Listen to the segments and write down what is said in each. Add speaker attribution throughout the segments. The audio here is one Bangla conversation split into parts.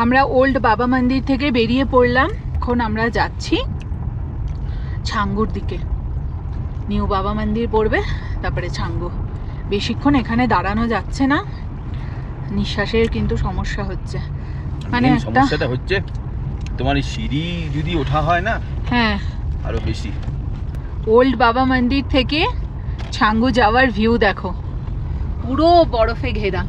Speaker 1: আমরা ওল্ড বাবা মন্দির থেকে বেরিয়ে পড়লাম। এখন আমরা যাচ্ছি ছাঙ্গুর দিকে। নিউ বাবা মন্দির পড়বে, তারপরে ছাঙ্গু। বেশিক্ষণ এখানে দাঁড়ানো যাচ্ছে না, নিঃশ্বাসের কিন্তু সমস্যা হচ্ছে। মানে
Speaker 2: সমস্যাটা হচ্ছে তোমার সিঁড়ি যদি ওঠা হয় না,
Speaker 1: হ্যাঁ
Speaker 2: আরো বেশি।
Speaker 1: ওল্ড বাবা মন্দির থেকে ছাঙ্গু যাওয়ার ভিউ দেখো, পুরো বরফে ঘেরা।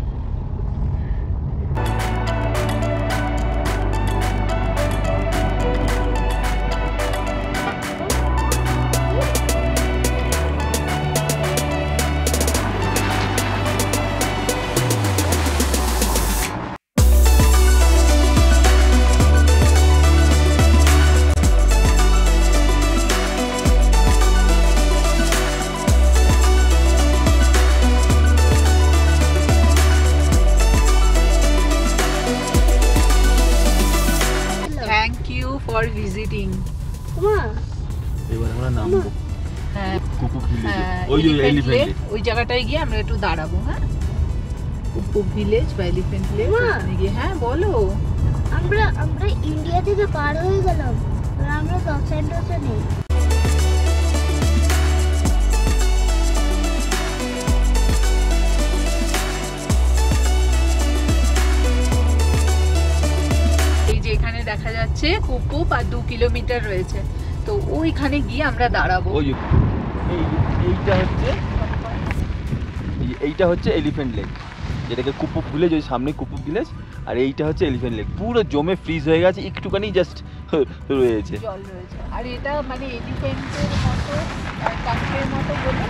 Speaker 1: ভিজিটিং
Speaker 2: এবার আমরা নামবো।
Speaker 1: হ্যাঁ
Speaker 2: কুকুর ভিলেজ,
Speaker 1: ওই এলিফ্যান্ট ওই জায়গাটায় গিয়ে আমরা একটু দাঁড়াবো। হ্যাঁ কুকুর ভিলেজ বা এলিফ্যান্ট লেক ওখানে গিয়ে। হ্যাঁ বলো।
Speaker 3: আমরা ইন্ডিয়া থেকে পার হয়ে গেলাম, আমরা লস অ্যাঞ্জেলেসে নেই।
Speaker 1: এখানে দেখা যাচ্ছে কুপুপ আর 2 কিলোমিটার রয়েছে, তো ওইখানে গিয়ে আমরা দাঁড়াবো।
Speaker 2: এইটা হচ্ছে এলিফ্যান্ট লেক, যেটাকে কুপুপ ভিলেজ, ওই সামনে কুপুপ ভিলেজ। আর এইটা হচ্ছে এলিফ্যান্ট লেক, পুরো জমে ফ্রিজ হয়ে গেছে, একটুখানি জাস্ট রয়েছে,
Speaker 1: জল রয়েছে। আর এটা মানে এলিফ্যান্টের মতো কান্ট্রির মতো বলে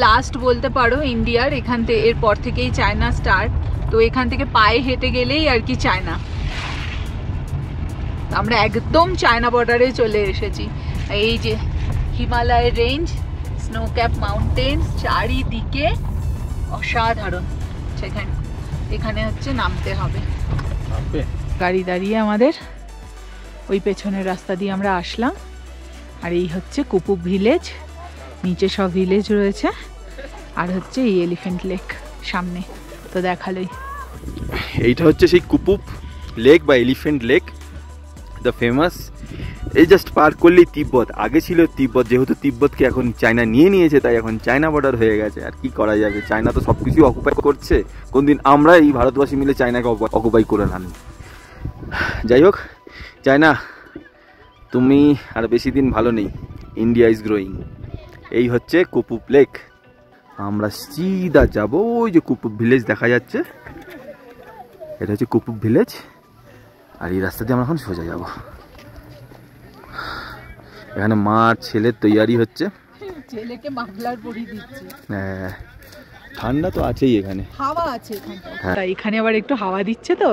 Speaker 1: লাস্ট বলতে পারো ইন্ডিয়ার। এখান থেকে এরপর থেকেই চায়না স্টার্ট। তো এখান থেকে পায়ে হেঁটে গেলেই আর কি চায়না। আমরা একদম চায়না বর্ডারে চলে এসেছি। এই যে Himalaya range, snow cap mountains চারিদিকে অসাধারণ। এখানে হচ্ছে নামতে হবে। গাড়ি দাঁড়িয়ে আমাদের ওই পেছনের রাস্তা দিয়ে আমরা আসলাম। আর এই হচ্ছে কুপুপ ভিলেজ, নিচে সব ভিলেজ রয়েছে। আর হচ্ছে এই এলিফ্যান্ট লেক সামনে, তো দেখালোই।
Speaker 2: এইটা হচ্ছে সেই কুপুপ লেক বা এলিফ্যান্ট লেক, দ্য ফেমাস। এই জাস্ট পার করলেই তিব্বত। আগে ছিল তিব্বত, যেহেতু তিব্বতকে এখন চায়না নিয়ে নিয়েছে, তাই এখন চায়না বর্ডার হয়ে গেছে। আর কি করা যাবে, চায়না তো সব কিছুই অকুপাই করছে। কোনদিন আমরা এই ভারতবাসী মিলে চায়নাকে অকুপাই করে আনি। যাই হোক, চায়না তুমি আর বেশি দিন ভালো নেই। India is growing. এই হচ্ছে কুপুপ লেক। আমরা সিধা যাব, ওই যে কুপুপ ভিলেজ দেখা যাচ্ছে, এটা হচ্ছে কুপুপ ভিলেজ। আর এই রাস্তা দিয়ে আমরা এখন সোজা যাব। এখানে মার ছেলের তৈয়ারি হচ্ছে,
Speaker 1: ছেলেকে মাফলার পরিয়ে দিচ্ছে।
Speaker 2: হ্যাঁ, ঠান্ডা তো আছেই, এখানে
Speaker 1: হাওয়া আছে। তাই এখানে আবার একটু হাওয়া দিচ্ছে, তো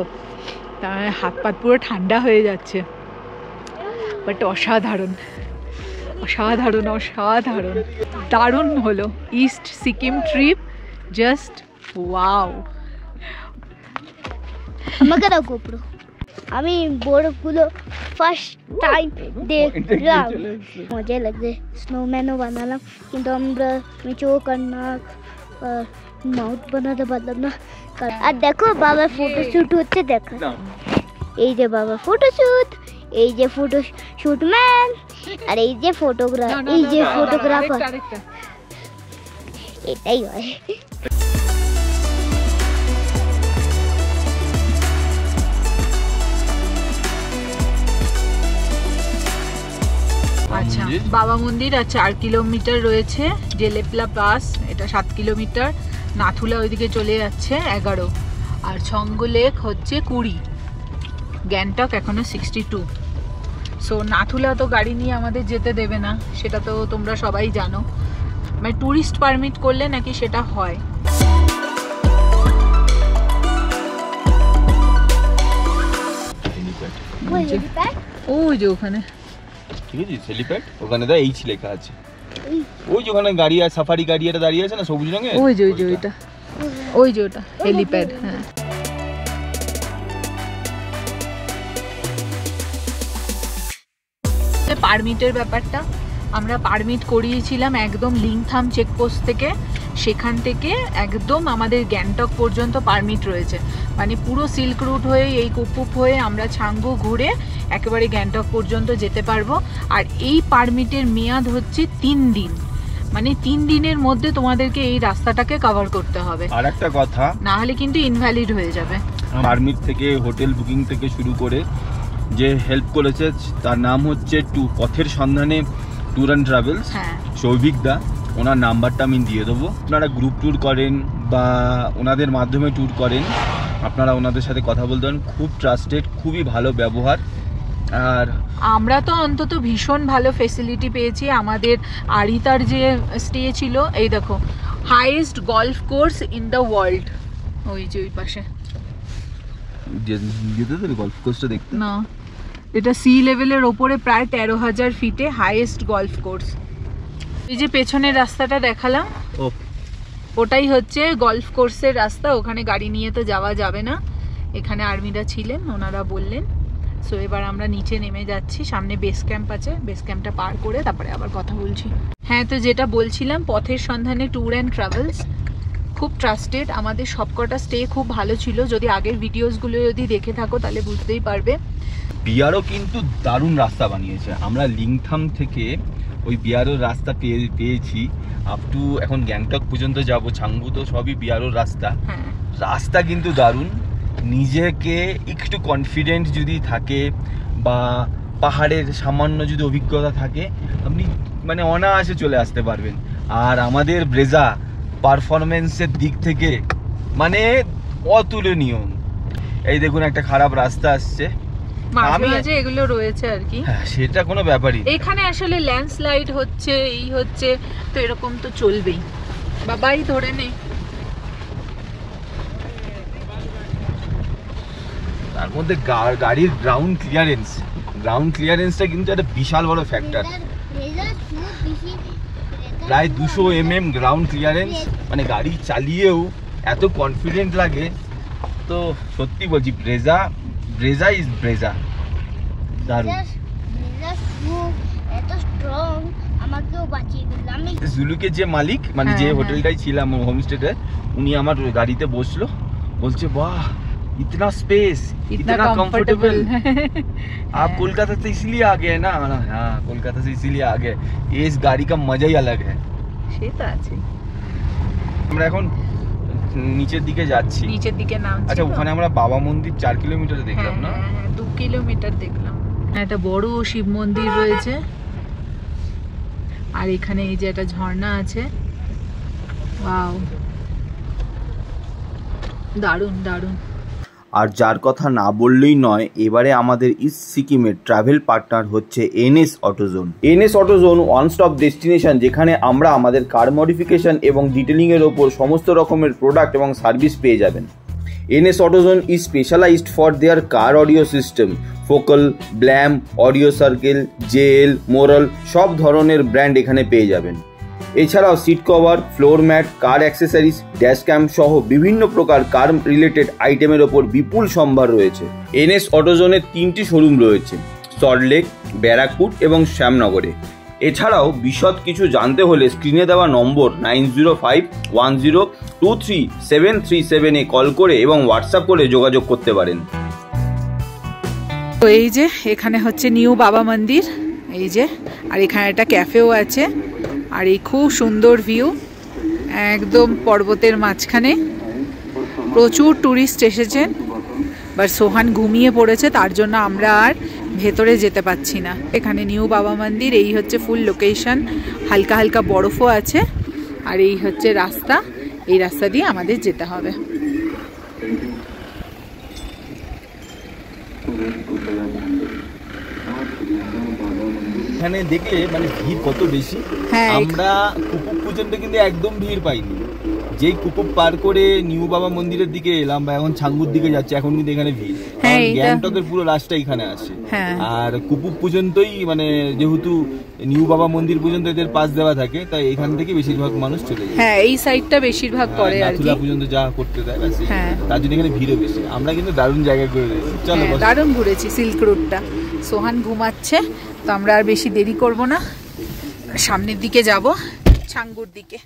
Speaker 1: তার হাত পাত পুরো ঠান্ডা হয়ে যাচ্ছে। বাট অসাধারণ অসাধারণ অসাধারণ, দারুণ হলো। East Sikkim trip just wow.
Speaker 3: আমাকে দাও গোপ্রো। আমি বরফগুলো ফার্স্ট টাইম দেখলাম, মজা লাগছে। স্নোম্যানও বানালাম, কিন্তু আমরা চোখ আর নাক মাউথ বানাতে পারলাম না। আর দেখো বাবার ফটোশ্যুট হচ্ছে, দেখো এই যে বাবার ফটোশ্যুট, এই যে ফটোশ্যুট ম্যান, আর এই যে ফটোগ্রাফার। এটাই হয়।
Speaker 1: আচ্ছা, বাবা মন্দির আর 4 কিলোমিটার রয়েছে। জেলেপলা পাস, এটা 7 কিলোমিটার। নাথুলা ওইদিকে চলে যাচ্ছে 11, আর ছঙ্গু লেক হচ্ছে 20। গ্যাংটক এখনো 62। সো নাথুলা তো গাড়ি নিয়ে আমাদের যেতে দেবে না, সেটা তো তোমরা সবাই জানো। মানে ট্যুরিস্ট পারমিট করলে নাকি সেটা হয়। ওই যে ওখানে,
Speaker 2: ঠিক আছে হেলিপ্যাড, ওখানে দা এইচ লেখা আছে। ওই যে ওখানে গাড়ি আর সাফারি গাড়ি এটা দাঁড়িয়ে আছে না সবুজ রঙের,
Speaker 1: ওই যে ওইটা, ওই যে ওটা হেলিপ্যাড। হ্যাঁ, পারমিটের ব্যাপারটা আমরা পারমিট করিয়েছিলাম একদম লিংথাম চেকপোস্ট থেকে। সেখান থেকে একদম আমাদের গ্যাংটক পর্যন্ত পারমিট রয়েছে, মানে পুরো সিল্ক রুট হয়ে এই কুপুপ হয়ে আমরা ছাঙ্গু ঘুরে একেবারে গ্যাংটক পর্যন্ত যেতে পারবো। আর এই পারমিটের মেয়াদ হচ্ছে 3 দিন, মানে 3 দিনের মধ্যে তোমাদেরকে এই রাস্তাটাকে কভার করতে হবে,
Speaker 2: আর একটা কথা,
Speaker 1: না হলে কিন্তু ইনভ্যালিড হয়ে যাবে।
Speaker 2: পারমিট থেকে হোটেল বুকিং থেকে শুরু করে যে হেল্প করেছে তার নাম হচ্ছে পথের সন্ধানে ট্যুর অ্যান্ড ট্রাভেলস, সৌভিক দা, ওনার নাম্বারটা আমি দিয়ে দেবো। আপনারা গ্রুপ ট্যুর করেন বা ওনাদের মাধ্যমে ট্যুর করেন, আপনারা ওনাদের সাথে কথা বলতে পারেন, খুব ট্রাস্টেড, খুবই ভালো ব্যবহার। আর
Speaker 1: আমরা তো অন্তত ভীষণ ভালো ফেসিলিটি পেয়েছি। আমাদের আরিতার যে স্টে ছিল, এই দেখো highest golf course in the world, ওই যে ওই পাশে
Speaker 2: গলফ কোর্সটা দেখতে
Speaker 1: না, এটা সি লেভেলের ওপরে প্রায় 13,000 ফিটে হাইয়েস্ট গলফ কোর্স। এই যে পেছনের রাস্তাটা দেখালাম, ওটাই হচ্ছে গলফ কোর্সের রাস্তা। ওখানে গাড়ি নিয়ে তো যাওয়া যাবে না, এখানে আর্মিরা ছিলেন, ওনারা বললেন। সো এবার আমরা নিচে নেমে যাচ্ছি, সামনে বেস ক্যাম্প আছে, বেস ক্যাম্পটা পার করে তারপরে আবার কথা বলছি। হ্যাঁ, তো যেটা বলছিলাম, পথের সন্ধানে ট্যুর অ্যান্ড ট্রাভেলস খুব ট্রাস্টেড। আমাদের সবকটা স্টে খুব ভালো ছিল, যদি আগের ভিডিওসগুলো যদি দেখে থাকো তাহলে বুঝতেই পারবে।
Speaker 2: বিয়ারও কিন্তু দারুণ রাস্তা বানিয়েছে। আমরা লিংথাম থেকে ওই বিয়ারোর রাস্তা পেয়েছি আপ টু এখন গ্যাংটক পর্যন্ত যাব, ছাঙ্গু তো সবই বিয়ারোর রাস্তা। রাস্তা কিন্তু দারুণ। নিজেকে একটু কনফিডেন্ট যদি থাকে বা পাহাড়ের সামান্য যদি অভিজ্ঞতা থাকে, আপনি মানে অনায়াসে চলে আসতে পারবেন। আর আমাদের ব্রেজা পারফরমেন্সের দিক থেকে মানে অতুলনীয়। এই দেখুন একটা খারাপ রাস্তা আসছে,
Speaker 1: এগুলো রয়েছে আর কি,
Speaker 2: সেটা কোনো ব্যাপারই।
Speaker 1: এখানে আসলে ল্যান্ডস্লাইড হচ্ছে, এই হচ্ছে, তো এরকম তো চলবেই। বাবাই ধরে নে।
Speaker 2: তার মধ্যে গাড়ির গ্রাউন্ড ক্লিয়ারেন্সটা কিন্তু একটা বিশাল বড় ফ্যাক্টর। প্রায় 200 mm গ্রাউন্ড ক্লিয়ারেন্স, মানে গাড়ি চালিয়েও এত কনফিডেন্ট লাগে। তো সত্যি বলছি, ব্রেজা ইজ ব্রেজা, দারুণ। জুলুকে যে মালিক, মানে যে হোটেলটাই ছিলাম হোমস্টেতে, উনি আমার গাড়িতে বসলো, বলছে বাহ इतना स्पेस, इतना कंफर्टेबल, आप कोलकाता से इसलिए आ गए ना? हाँ, कोलकाता से इसीलिए आ गए। इस गाड़ी का मजा ही अलग है।
Speaker 1: সেটা আছে।
Speaker 2: আমরা এখন নিচের দিকে যাচ্ছি, নিচের দিকে নামছি। আচ্ছা, ওখানে আমরা বাবা মন্দির 4 কিলোমিটার দেখলাম না?
Speaker 1: হ্যাঁ, 2 কিলোমিটার দেখলাম। একটা বড় শিব মন্দির রয়েছে, আর এখানে এই যে একটা ঝর্ণা আছে। ওয়াও, দারুণ দারুণ।
Speaker 2: আর যার কথা না বললেই নয়, এবারে আমাদের ইস্ট সিকিমের ট্রাভেল পার্টনার হচ্ছে NS Autozone. NS Autozone one stop destination, যেখানে আমরা আমাদের কার মডিফিকেশন এবং ডিটেলিংয়ের ওপর সমস্ত রকমের প্রোডাক্ট এবং সার্ভিস পেয়ে যাবেন। NS Autozone is specialized for their car audio system, Focal, Blam, Audio Circle, JL, Morel, সব ধরনের ব্র্যান্ড এখানে পেয়ে যাবেন। এছাড়াও seat cover, floor mat, car accessories, dash cam সহ বিভিন্ন প্রকার কার রিলেটেড আইটেমের ওপর বিপুল সম্ভার রয়েছে। এনএস অটোজোনের 3টি শোরুম রয়েছে, সল্টলেক, ব্যারাকপুর এবং শ্যামনগরে। এছাড়াও বিশদ কিছু জানতে হলে স্ক্রিনে দেওয়া নম্বর 9051023737 কল করে এবং হোয়াটসঅ্যাপ করে যোগাযোগ করতে পারেন।
Speaker 1: তো এই যে এখানে হচ্ছে নিউ বাবা মন্দির, এই যে, আর এখানে একটা ক্যাফেও আছে। আর এই খুব সুন্দর ভিউ, একদম পর্বতের মাঝখানে। প্রচুর ট্যুরিস্ট এসেছেন, বাট সোহান ঘুমিয়ে পড়েছে, তার জন্য আমরা আর ভেতরে যেতে পাচ্ছি না। এখানে নিউ বাবা মন্দির, এই হচ্ছে ফুল লোকেশন, হালকা হালকা বরফও আছে। আর এই হচ্ছে রাস্তা, এই রাস্তা দিয়ে আমাদের যেতে হবে।
Speaker 2: এখানে দেখলে মানে ভিড় কত বেশি। আমরা কুপুপ পর্যন্ত কিন্তু একদম ভিড় পাইনি। যেই কুপুপ পার করে নিউ বাবা মন্দিরের দিকে এলাম বা এখন ছাঙ্গুর দিকে যাচ্ছে, এখন কিন্তু এখানে ভিড়। গ্যাংটকের পুরো রাস্তা এখানে আছে। আর কুপুপ পর্যন্তই, মানে যেহেতু নিউ বাবা মন্দির পর্যন্ত এদের পাস দেওয়া থাকে, তাই এখান থেকে বেশিরভাগ মানুষ চলে যায়।
Speaker 1: হ্যাঁ, এই সাইডটা বেশিরভাগ করে আর কি,
Speaker 2: পর্যন্ত যা করতে দেয়, তার জন্য এখানে ভিড়ও বেশি। আমরা কিন্তু দারুণ জায়গা করে দিয়েছি। চলো,
Speaker 1: দারুণ ঘুরেছি সিল্ক রুটটা। সোহান ঘুমাচ্ছে, তো আমরা আর বেশি দেরি করব না, সামনের দিকে যাব, ছাঙ্গুর দিকে।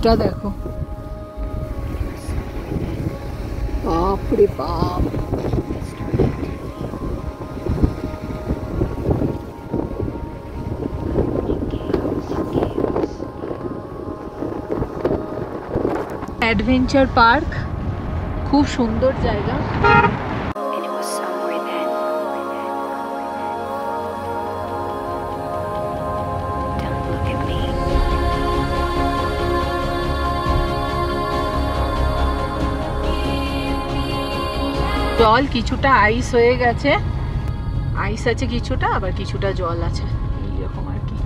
Speaker 1: ভিউটা দেখো, বাপরে বাপ। অ্যাডভেঞ্চার পার্ক, খুব সুন্দর জায়গা। জল কিছুটা আইস হয়ে গেছে, আইস আছে কিছুটা, আবার কিছুটা জল আছে, এইরকম আর কি।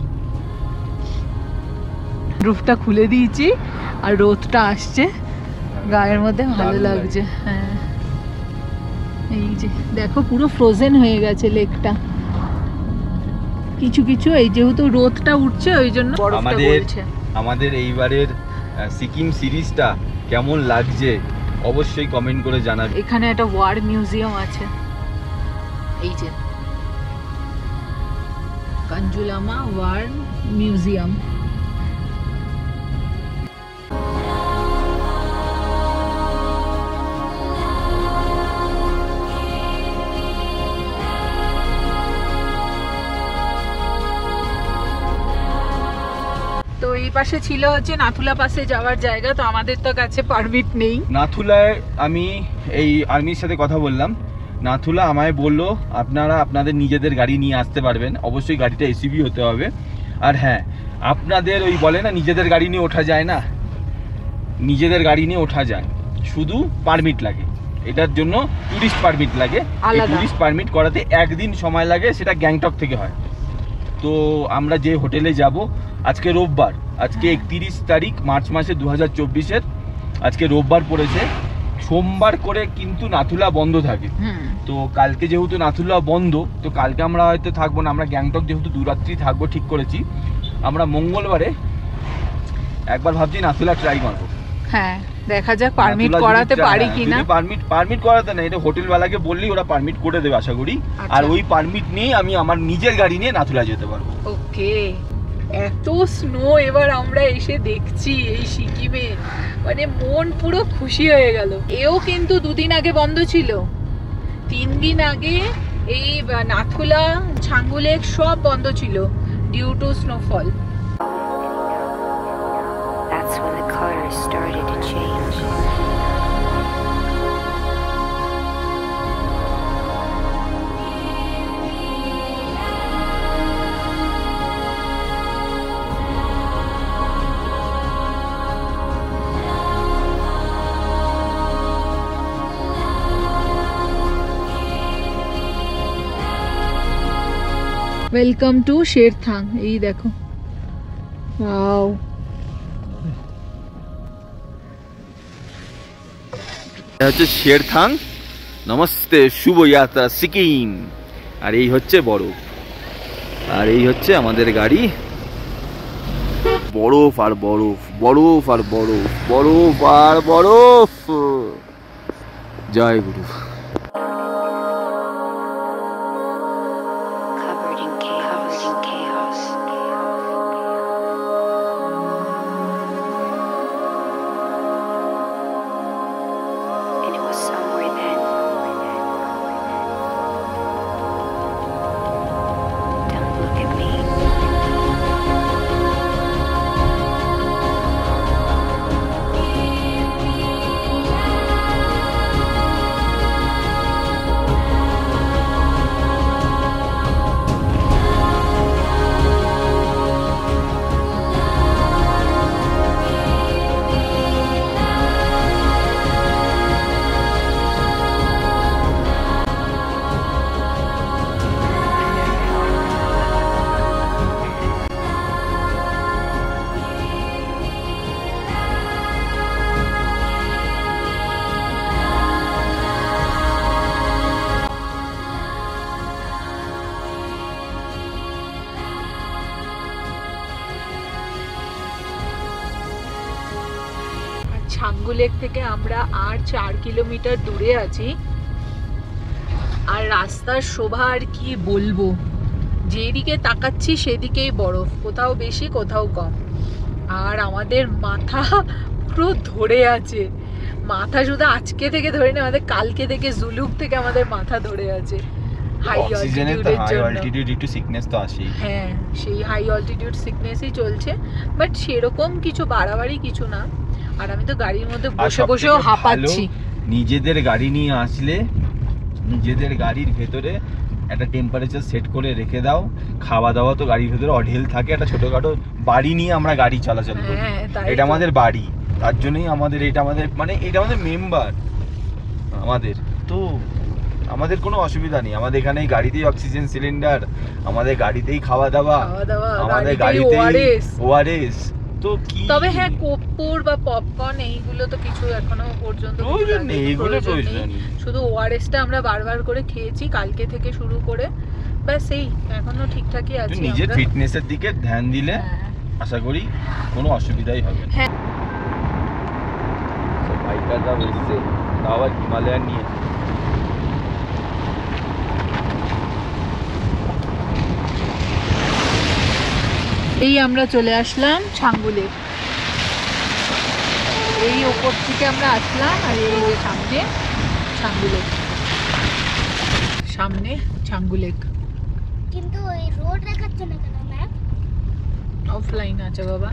Speaker 1: রুফটা খুলে দিয়েছি আর রোদটা আসছে গায়ের মধ্যে, ভালো লাগছে। হ্যাঁ, এই যে দেখো পুরো ফ্রোজেন হয়ে গেছে লেকটা। কিছু কিছু এই যেহেতু রোদটা উঠছে ওই জন্য বরফটা গলছে।
Speaker 2: আমাদের এইবারের সিকিম সিরিজটা কেমন লাগছে অবশ্যই কমেন্ট করে জানাবে।
Speaker 1: এখানে একটা ওয়ার মিউজিয়াম আছে, এই যে কাঞ্জুলামা ওয়ার মিউজিয়াম। তো এই পাশে ছিল হচ্ছে নাথুলা পাসে যাওয়ার জায়গা, তো আমাদের তো কাছে পারমিট নেই।
Speaker 2: নাথুলায় আমি এই আর্মির সাথে কথা বললাম, নাথুলা আমায় বললো আপনারা আপনাদের নিজেদের গাড়ি নিয়ে আসতে পারবেন, অবশ্যই গাড়িটা এসইউভি হতে হবে। আর হ্যাঁ, আপনাদের ওই বলে না নিজেদের গাড়ি নিয়ে ওঠা যায় না, নিজেদের গাড়ি নিয়ে ওঠা যায়, শুধু পারমিট লাগে। এটার জন্য ট্যুরিস্ট পারমিট লাগে। ট্যুরিস্ট পারমিট করাতে একদিন সময় লাগে, সেটা গ্যাংটক থেকে হয়। তো আমরা যে হোটেলে যাব, আজকে রোববার, আজকে 31 তারিখ মার্চ মাসে 2024-এর, আজকে রোববার পড়েছে, সোমবার করে কিন্তু নাথুলা বন্ধ থাকে। তো কালকে যেহেতু নাথুলা বন্ধ, তো কালকে আমরা হয়তো থাকবো না, আমরা গ্যাংটক যেহেতু 2 রাত্রি থাকবো ঠিক করেছি, আমরা মঙ্গলবারে একবার ভাবছি নাথুলা ট্রাই করবো।
Speaker 1: হ্যাঁ, দেখা যাক পারমিট করাতে পারি কিনা।
Speaker 2: পারমিট করাতে না, এটা হোটেলওয়ালাকে বললেই ওরা পারমিট করে দেবে আশা করি। আর ওই পারমিট নিয়ে আমি আমার নিজের গাড়ি নিয়ে নাথুলা যেতে পারবো।
Speaker 1: ওকে, এত স্নো এবার আমরা এসে দেখছি এই সিকিমে, মানে মন পুরো খুশি হয়ে গেল। এও কিন্তু 2 দিন আগে বন্ধ ছিল, 3 দিন আগে এই নাথুলা, ছাঙ্গু লেক সব বন্ধ ছিল due to snowfall.
Speaker 4: That's when the colors started to change.
Speaker 1: Welcome to Sherathang. এই দেখো, ওয়াও,
Speaker 2: এটা হচ্ছে শেরথাং। নমস্তে, শুভ যাত্রা সিকিম। আর এই হচ্ছে বরফ, আর এই হচ্ছে আমাদের গাড়ি। বরফ আর বরফ, বরফ আর বরফ, বরফ আর বরফ। জয় গুরু।
Speaker 4: Covered in chaos. And it was somewhere then. Don't look at me.
Speaker 1: Changu lake থেকে আমরা আর 4 কিলোমিটার দূরে আছি। আর রাস্তার শোভা আর কি বলবো, যেদিকে তাকাচ্ছি সেদিকেই বরফ, কোথাও বেশি কোথাও কম। আর আমাদের মাথা পুরো ধরে আছে, মাথা শুধু আজকে থেকে ধরে না, আমাদের কালকে থেকে জুলুক থেকে আমাদের মাথা ধরে আছে হাই অল্টিটিউডের জন্য।
Speaker 2: একটু সিকনেস তো আসেই।
Speaker 1: হ্যাঁ, সেই হাই অল্টিটিউড সিকনেসই চলছে, বাট সেরকম কিছু বাড়াবাড়ি কিছু না। আর আমি তো গাড়ির মধ্যে বসে বসেও হাঁপাচ্ছি।
Speaker 2: নিজেদের গাড়ি নিয়ে আসলে নিজেদের গাড়ির ভেতরে একটা টেম্পারেচার সেট করে রেখে দাও, খাওয়া দাওয়া তো গাড়ির ভেতরে অঢেল থাকে। একটা ছোটখাটো বাড়ি নিয়ে আমরা গাড়ি চলাচল করি, এটা আমাদের বাড়ি, তার জন্যই আমাদের এটা আমাদের মানে এটা আমাদের মেম্বার আমাদের, তো আমাদের কোনো অসুবিধা নেই। আমাদের এখানে গাড়িতেই অক্সিজেন সিলিন্ডার, আমাদের গাড়িতেই খাওয়া দাওয়া, আমাদের গাড়িতেই ওআরএস। তো কি
Speaker 1: তবে হ্যাঁ, কর্পূর বা পপকর্ন এইগুলো তো কিছু এখনো পর্যন্ত
Speaker 2: প্রয়োজন নেই, এগুলো প্রয়োজন নেই।
Speaker 1: শুধু ওআরএসটা আমরা বারবার করে খেয়েছি কালকে থেকে শুরু করে, ব্যাস এই এখনো ঠিকঠাকই আছে।
Speaker 2: নিজের ফিটনেসের দিকে ধ্যান দিলে আশা করি কোনো অসুবিধাই হবে না।
Speaker 1: হ্যাঁ,
Speaker 2: বাইকাররা বলছে তাও আবার হিমালয়ান নিয়ে।
Speaker 1: এই আমরা চলে আসলাম ছাঙ্গু লেক। এই ওপর থেকে আমরা আসলাম, আর এই যে সামনে ছাঙ্গু লেক, সামনে ছাঙ্গু লেক।
Speaker 3: কিন্তু এই রোড দেখাচ্ছে না কেন ম্যাপ?
Speaker 1: অফলাইন আছে বাবা।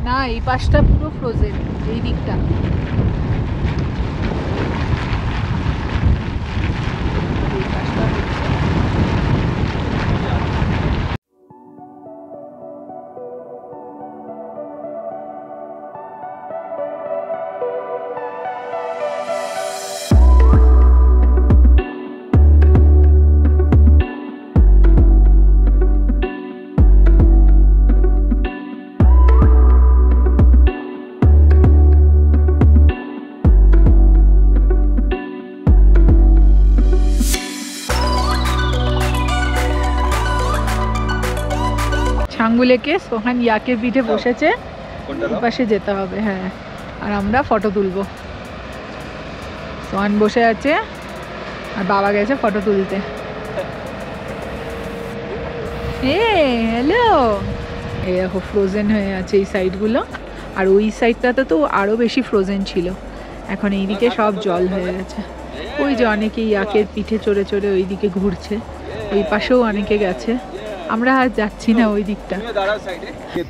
Speaker 1: না, এই পাশটা পুরো ফ্রোজেন, এই দিকটা। এই পাশটা ছাঙ্গু লেকে সোহান ইয়াকের পিঠে বসেছে, পাশে যেতে হবে। হ্যাঁ, আর আমরা ফটো তুলবো। সোহান বসে আছে আর বাবা গেছে ফটো তুলতে। হ্যালো, এই দেখো ফ্রোজেন হয়ে আছে এই সাইডগুলো, আর ওই সাইডটাতে তো আরো বেশি ফ্রোজেন ছিল, এখন এইদিকে সব জল হয়ে গেছে। ওই যে অনেকে ইয়াকের পিঠে চড়ে চড়ে ওই দিকে ঘুরছে, ওই পাশেও অনেকে গেছে, আমরা আর যাচ্ছি না ওই দিকটা।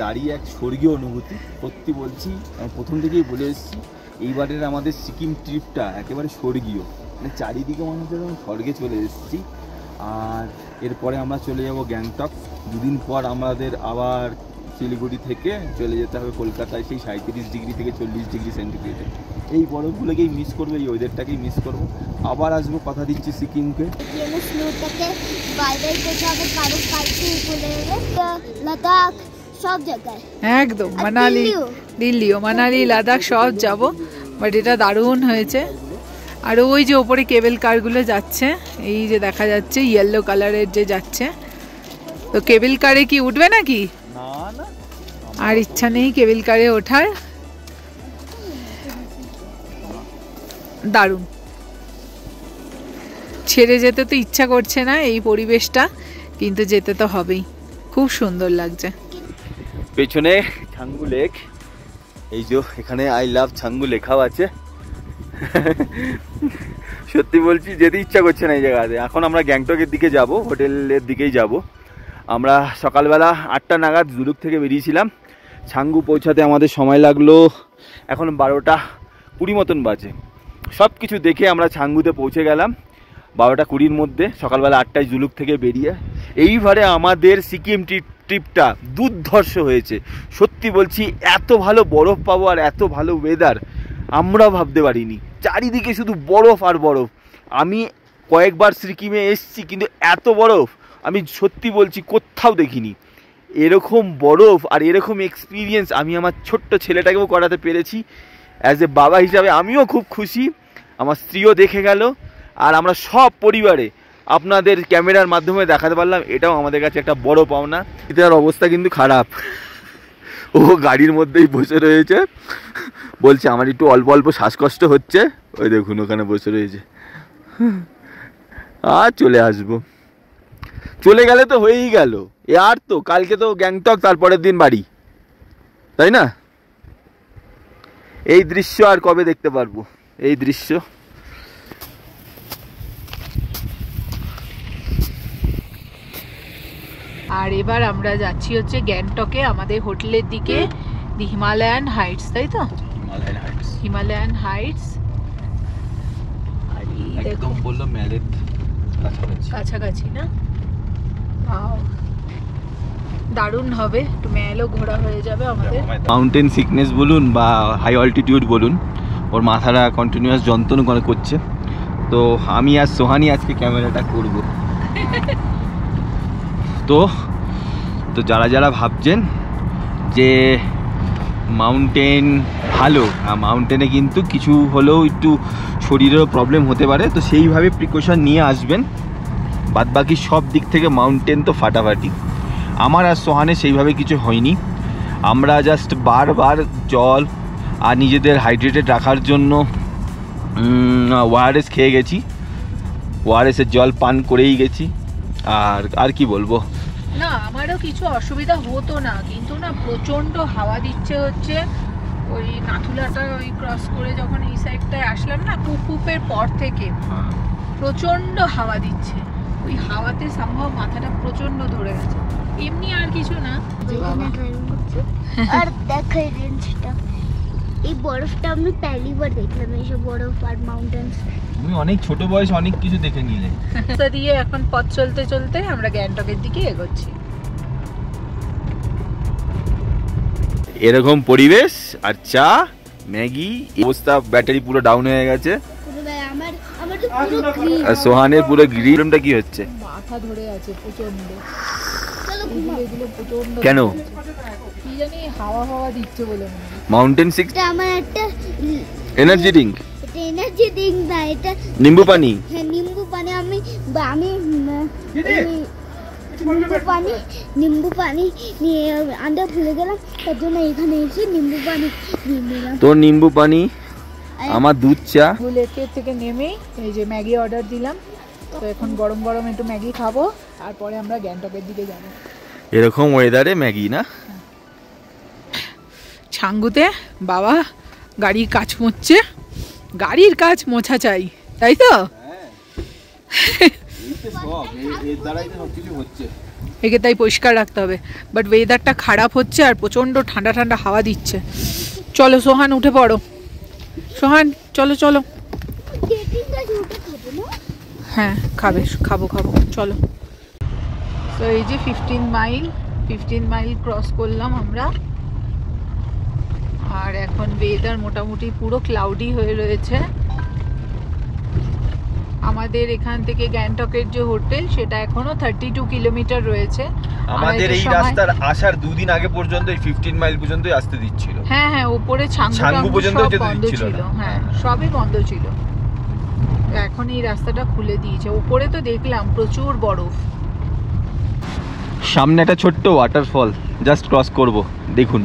Speaker 2: দাঁড়িয়ে এক স্বর্গীয় অনুভূতি, সত্যি বলছি, আমি প্রথম থেকেই বলে এসেছি এইবারের আমাদের সিকিম ট্রিপটা একেবারে স্বর্গীয়, মানে চারিদিকে মনে হচ্ছে যেমন স্বর্গে চলে এসেছি। আর এরপরে আমরা চলে যাব গ্যাংটক, দুদিন পর আমাদের আবার শিলিগুড়ি থেকে চলে যেতে হবে কলকাতায়, সেই 37 ডিগ্রি থেকে 40 ডিগ্রি সেন্টিগ্রেডে। এই বরফগুলোকেই মিস করবো, এই ওয়েদারটাকেই মিস করবো। আবার আসবো, কথা দিচ্ছি সিকিমকে।
Speaker 3: লাদাখ সব জায়গায়
Speaker 1: একদম, মানালি, দিল্লিও, মানালি, লাদাখ সব যাব। বাট এটা দারুণ হয়েছে। আর ওই যে ওপরে কেবল কারগুলো যাচ্ছে, এই যে দেখা যাচ্ছে ইয়েলো কালারের যে যাচ্ছে, তো কেবল কারে কি উঠবে নাকি? আর ইচ্ছা নেই কেবল কারে ওঠার। দারুণ, ছেড়ে যেতে তো ইচ্ছা করছে না এই পরিবেশটা, কিন্তু যেতে তো হবেই, খুব সুন্দর লাগছে।
Speaker 2: পেছনে ছাঙ্গু লেক, এই যে এখানে আই লাভ ছাঙ্গু লেখাও আছে। সত্যি বলছি যেতে ইচ্ছা করছে না এই জায়গাতে। এখন আমরা গ্যাংটকের দিকে যাব, হোটেলের দিকেই যাব। আমরা সকালবেলা 8টা নাগাদ জুলুক থেকে বেরিয়েছিলাম, ছাঙ্গু পৌঁছাতে আমাদের সময় লাগলো এখন 12টা 20 মতন বাজে। সব কিছু দেখে আমরা ছাঙ্গুতে পৌঁছে গেলাম 12টা 20-র মধ্যে, সকালবেলা 8টায় জুলুক থেকে বেরিয়ে। এইবারে আমাদের সিকিম ট্রিপটা দুর্ধর্ষ হয়েছে, সত্যি বলছি। এত ভালো বরফ পাবো আর এত ভালো ওয়েদার আমরাও ভাবতে পারিনি। চারিদিকে শুধু বরফ আর বরফ। আমি কয়েকবার সিকিমে এসেছি, কিন্তু এত বরফ আমি সত্যি বলছি কোথাও দেখিনি। এরকম বরফ আর এরকম এক্সপিরিয়েন্স আমি আমার ছোট্ট ছেলেটাকেও করাতে পেরেছি। অ্যাজ এ বাবা হিসাবে আমিও খুব খুশি, আমার স্ত্রীও দেখে গেল, আর আমরা সব পরিবারে আপনাদের ক্যামেরার মাধ্যমে দেখাতে পারলাম, এটাও আমাদের কাছে একটা বড় পাওনা। এটার অবস্থা কিন্তু খারাপ, ও গাড়ির মধ্যেই বসে রয়েছে, বলছে আমার একটু অল্প অল্প শ্বাসকষ্ট হচ্ছে। ওই দেখুন ওখানে বসে রয়েছে, আর চলে আসবো। চলে গেলে তো হয়েই গেল, এ আর তো কালকে তো গ্যাংটক, তারপরের দিন বাড়ি, তাই না? এই দৃশ্য আর কবে দেখতে পারবো, এই দৃশ্য।
Speaker 1: আর এবার আমরা যাচ্ছি হচ্ছে গ্যাংটকে আমাদের হোটেলের দিকে, দি হিমালয়ান হাইটস, তাই তো? Himalayan Heights. আর এই দেখো
Speaker 2: একদম বললো ম্যালেট
Speaker 1: কাছাকাছি না? দারুণ হবে, একটু ম্যালও ঘোরা হয়ে যাবে আমাদের।
Speaker 2: মাউন্টেন সিকনেস বলুন বা হাই অল্টিটিউড বলুন, ওর মাথাটা কন্টিনিউয়াস যন্ত্রণা করছে। তো আমি আর সোহানি আজকে ক্যামেরাটা করব। তো তো যারা যারা ভাবছেন যে মাউন্টেন ভালো, মাউন্টেনে কিন্তু কিছু হলেও একটু শরীরেরও প্রবলেম হতে পারে, তো সেইভাবে প্রিকশন নিয়ে আসবেন। বাদবাকি সব দিক থেকে মাউন্টেন তো ফাটাফাটি। আমার আর সোহানে সেইভাবে কিছু হয়নি, আমরা জাস্ট বারবার জল আর নিজেদের হাইড্রেটেড রাখার জন্য ওআরএস খেয়ে গেছি, ওআরএসের জল পান করেই গেছি। আর কি বলবো,
Speaker 1: না আমারও কিছু অসুবিধা হতো না, কিন্তু না প্রচন্ড হাওয়া দিচ্ছে হচ্ছে ওই নাথুলাটা ওই ক্রস করে যখন এই সাইডটায় আসলাম না, কুপুপের পর থেকে প্রচন্ড হাওয়া দিচ্ছে, ওই হাওয়াতে সম্ভব মাথাটা প্রচন্ড ধরে গেছে, এমনি আর কিছু না।
Speaker 3: আর দেখো এই রেঞ্জটা, এই বরফটা আমি પહેલી বার দেখলাম, এইসব বরফ আর মাউন্টেন্স।
Speaker 2: তুমি অনেক ছোট বয়স অনেক কিছু দেখে নিলে।
Speaker 1: রাস্তা দিয়ে এখন পথ চলতে চলতে আমরা গ্যাংটকের দিকে এগোচ্ছি।
Speaker 2: এরকম পরিবেশ আর চা ম্যাগি, অবস্থা ব্যাটারি পুরো ডাউন হয়ে গেছে।
Speaker 3: আমার তো পুরো গ্রিন,
Speaker 2: আর সোহানের পুরো গ্রিনটা কি হচ্ছে,
Speaker 1: মাথা ধরে আছে প্রচন্ড। এগুলো প্রচন্ড
Speaker 2: কেন?
Speaker 1: কি জানি হাওয়া হাওয়া দিচ্ছে বলে মনে হয়।
Speaker 2: মাউন্টেন সিক্স
Speaker 3: এটা আমার একটা
Speaker 2: এনার্জি ড্রিঙ্ক,
Speaker 3: এটা এনার্জি ড্রিঙ্ক না, এটা
Speaker 2: নিম্বু পানি।
Speaker 3: হ্যাঁ নিম্বু পানি। আমি নিম্বু পানি নিয়ে আনতে ভুলে গেলাম, তার জন্য এখানে এসে নিম্বু পানি নিয়ে নিলাম।
Speaker 2: তোর নিম্বু পানি, আমার দুধ চা।
Speaker 1: বুলেটের থেকে নেমেই এই যে ম্যাগি অর্ডার দিলাম, তো এখন গরম গরম একটু ম্যাগি খাবো, আর পরে আমরা গ্যাংটকের দিকে যাব।
Speaker 2: এরকম ওয়েদারে ম্যাগি না?
Speaker 1: ছাঙ্গুতে বাবা গাড়ির কাজ মুছছে, গাড়ির কাজ মোছা চাই, তাই তো? একে তাই পরিষ্কার রাখতে হবে, বাট ওয়েদারটা খারাপ হচ্ছে আর প্রচন্ড ঠান্ডা ঠান্ডা হাওয়া দিচ্ছে। চলো সোহান উঠে পড়ো, সোহান চলো চলো। হ্যাঁ খাবো চলো। তো এই যে 15 মাইল ক্রস করলাম আমরা, আর এখন ওয়েদার মোটামুটি পুরো ক্লাউডি হয়ে রয়েছে। আমাদের এখান থেকে গ্যাংটকের যে হোটেল সেটা এখনো 32 কিলোমিটার রয়েছে।
Speaker 2: আমাদের এই রাস্তার আসার দুদিন আগে পর্যন্ত এই 15 মাইল পর্যন্তই আসতে দিচ্ছিল।
Speaker 1: হ্যাঁ উপরে ছাঙ্গু পর্যন্ত বন্ধ ছিল, হ্যাঁ সবই বন্ধ ছিল। এখন এই রাস্তাটা খুলে দিয়েছে, উপরে তো দেখলাম প্রচুর বরফ।
Speaker 2: সামনে একটা ছোট্ট ওয়াটারফল জাস্ট ক্রস করব, দেখুন।